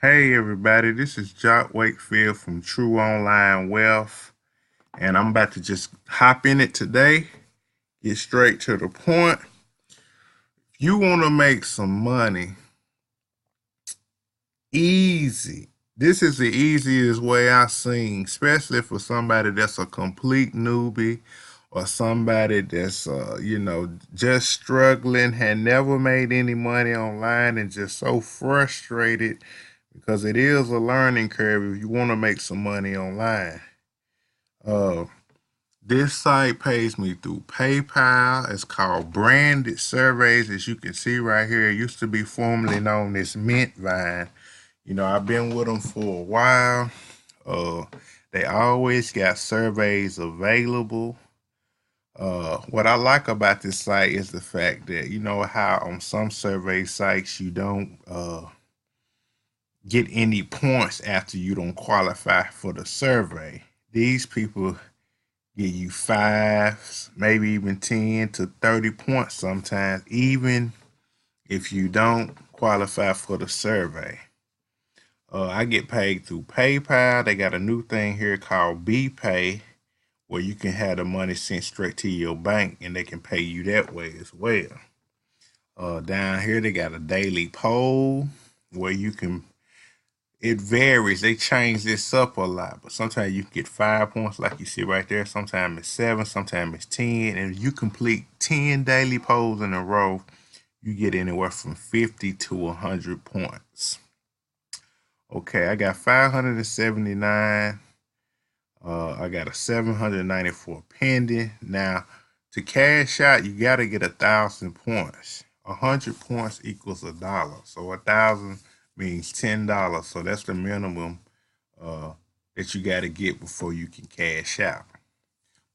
Hey everybody, this is Wakefield from True Online Wealth, and I'm about to just hop in it today, get straight to the point. If you want to make some money easy, this is the easiest way I've seen, especially for somebody that's a complete newbie or somebody that's just struggling, had never made any money online and just so frustrated because it is a learning curve if you want to make some money online. Uh, this site pays me through PayPal. It's called Branded Surveys, as you can see right here. It used to be formerly known as Mintvine. I've been with them for a while. Uh, they always got surveys available. What I like about this site is the fact that you know how on some survey sites you don't get any points after you don't qualify for the survey. These people give you fives, maybe even 10 to 30 points sometimes, even if you don't qualify for the survey. I get paid through PayPal. They got a new thing here called BPay where you can have the money sent straight to your bank and they can pay you that way as well. Down here, they got a daily poll where you can it varies. They change this up a lot, but sometimes you can get 5 points, like you see right there. Sometimes it's seven, sometimes it's 10. And if you complete 10 daily polls in a row, you get anywhere from 50 to 100 points. Okay, I got 579. I got a 794 pending. Now, to cash out, you got to get 1,000 points. 100 points equals $1. So 1,000 means $10. So that's the minimum uh, that you got to get before you can cash out.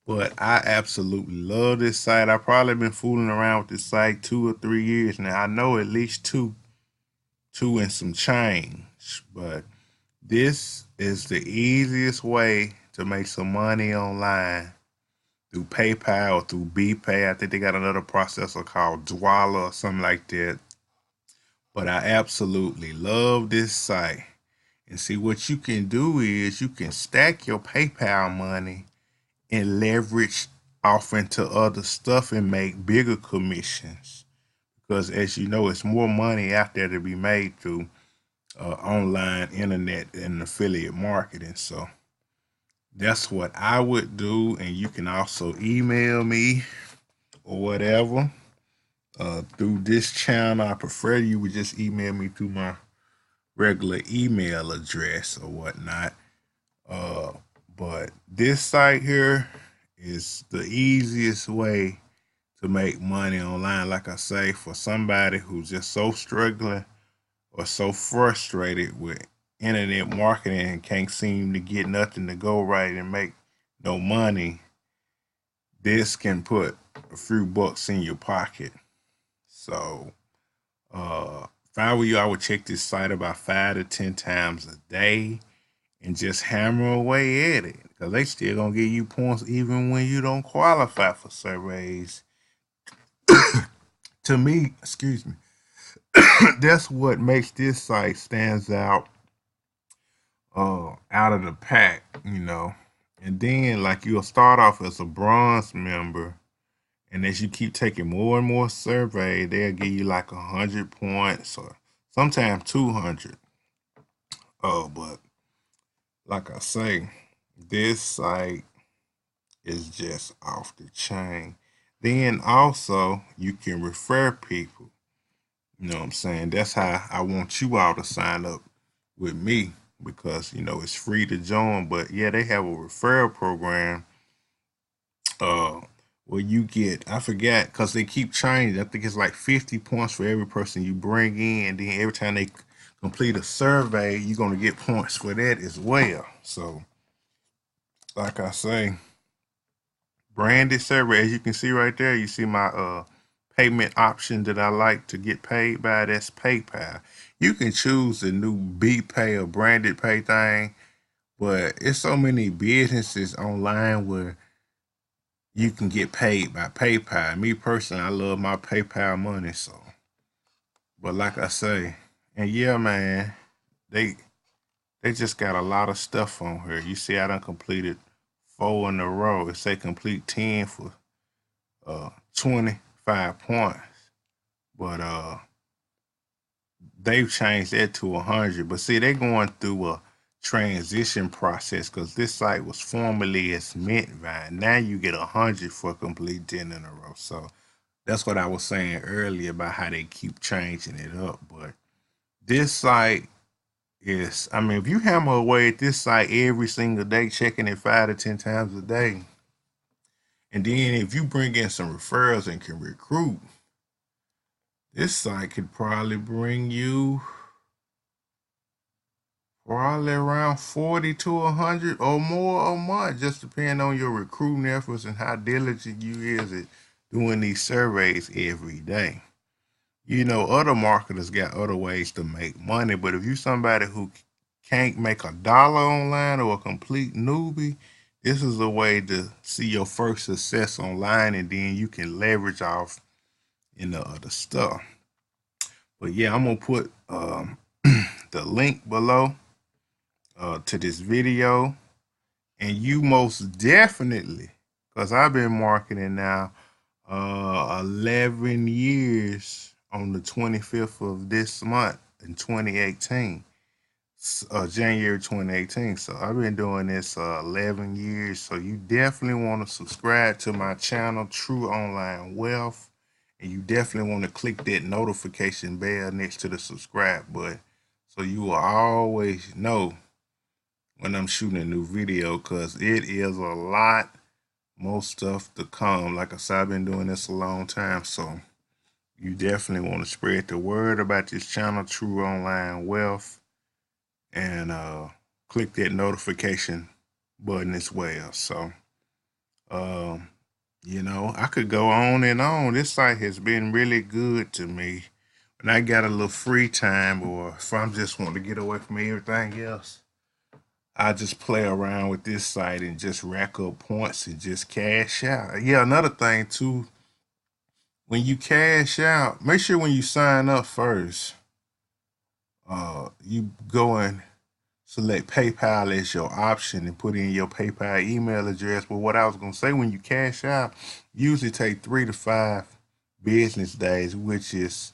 But I absolutely love this site. I've probably been fooling around with this site 2 or 3 years now. I know at least two and some change. But this is the easiest way to make some money online through PayPal or through BPay. I think they got another processor called Dwala or something like that. But I absolutely love this site. And see, what you can do is you can stack your PayPal money and leverage off into other stuff and make bigger commissions. Because as you know, it's more money out there to be made through online, internet, and affiliate marketing. So that's what I would do. And you can also email me or whatever through this channel. I prefer you would just email me through my regular email address or whatnot. Uh, but this site here is the easiest way to make money online. Like I say, for somebody who's just so struggling or so frustrated with internet marketing and can't seem to get nothing to go right and make no money, this can put a few bucks in your pocket. So, if I were you, I would check this site about 5 to 10 times a day and just hammer away at it because they still gonna give you points even when you don't qualify for surveys. To me, excuse me, that's what makes this site stands out of the pack. And then like you'll start off as a bronze member, and as you keep taking more and more surveys, they'll give you like 100 points or sometimes 200. Oh, but like I say, this site is just off the chain. Then also you can refer people. You know what I'm saying? That's how I want you all to sign up with me because it's free to join. But yeah, they have a referral program uh where you get I forgot because they keep changing. I think it's like 50 points for every person you bring in. Then every time they complete a survey, you're gonna get points for that as well. So like I say, branded survey, as you can see right there, you see my payment option that I like to get paid by. That's PayPal. You can choose the new B Pay or branded pay thing, but it's so many businesses online where you can get paid by PayPal. Me personally, I love my PayPal money. So, but like I say, and yeah, man, they just got a lot of stuff on here. You see, I done completed 4 in a row. It say complete 10 for 25 points, but they've changed that to 100. But see, they're going through a transition process because this site was formerly as Mintvine. Now you get 100 for complete 10 in a row. So that's what I was saying earlier about how they keep changing it up. But this site is, I mean, if you hammer away at this site every single day, checking it 5 to 10 times a day, and then if you bring in some referrals and can recruit, this site could probably bring you probably around 40 to 100 or more a month, just depending on your recruiting efforts and how diligent you is at doing these surveys every day. You know, other marketers got other ways to make money, but if you somebody who can't make $1 online or a complete newbie, this is a way to see your first success online, and then you can leverage off in the other stuff. But yeah, I'm gonna put the link below to this video, and you most definitely, because I've been marketing now 11 years on the 25th of this month in 2018, January 2018. So I've been doing this 11 years. So you definitely want to subscribe to my channel, True Online Wealth, and you definitely want to click that notification bell next to the subscribe button so you will always know when I'm shooting a new video, because it is a lot more stuff to come. Like I said, I've been doing this a long time, so you definitely want to spread the word about this channel, True Online Wealth, and click that notification button as well. So, you know, I could go on and on. This site has been really good to me. When I got a little free time, or if I'm just want to get away from everything else, I just play around with this site and just rack up points and just cash out. Yeah, another thing too, when you cash out, make sure when you sign up first, you go and select PayPal as your option and put in your PayPal email address. But what I was gonna say, when you cash out, usually take 3 to 5 business days, which is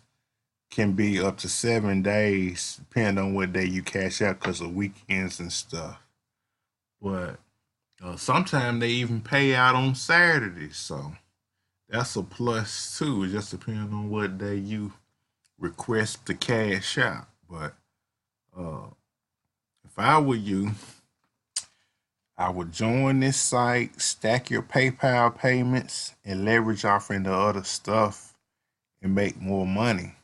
can be up to 7 days, depending on what day you cash out because of weekends and stuff. But sometimes they even pay out on Saturdays, so that's a plus too. It just depends on what day you request to cash out. But if I were you, I would join this site, stack your PayPal payments, and leverage off into other stuff and make more money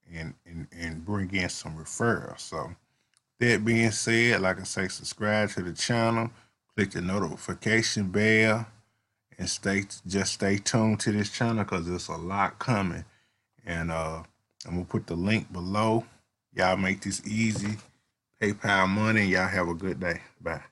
and bring in some referrals. So that being said, like I say, subscribe to the channel, click the notification bell, and stay tuned to this channel because there's a lot coming. And I'm gonna put the link below. Y'all make this easy. PayPal money. Y'all have a good day. Bye.